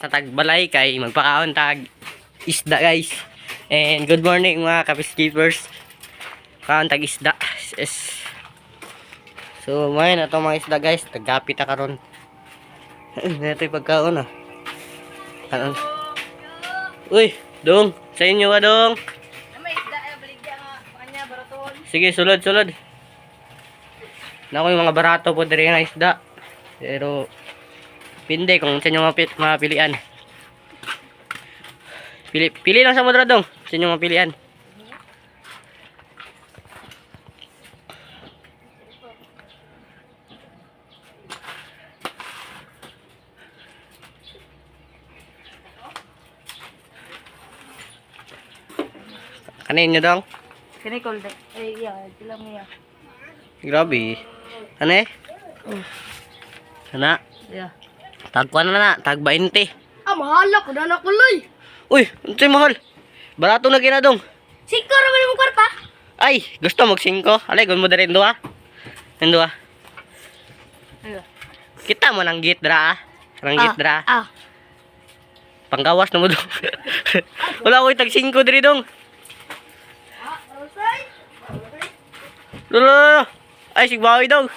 tatagbalay kay magpakaon tag isda guys. And good morning mga kapiskipers. Kaon tag isda. Yes. So may na to mga isda guys, tagapit ta karon. Ito yung pagkaon ah. Kaon. Uy, dong, sa inyo ka dong. May isda baligya nga kanya baraton. Sige, sulod. Nako yung mga barato po diri na isda. Pero pindi kung sa inyo mapilian. Pili lang sa modra dong. Sa inyo mapilian. Kanin nyo dong? Kini kolde. Ay iya, sila mo ya. Grabe. Ano eh? Ana? Ya. Tagkuan na, tag 20. Ah, mahala ko na nakuloy. Uy, ano sa'yo mahal? Barato na ginadong. Siko ra man mo kwarta. Ay, gusto mag 5. Alay, gun mo na rin doa. Doa. Ayo. Kita mo nang git dra ah. Nang git dra. Ah. Panggawas na mo dong. Wala ko tag 5 diri dong. Ah, Rosay. Lolo. Ay, sigbawi dong.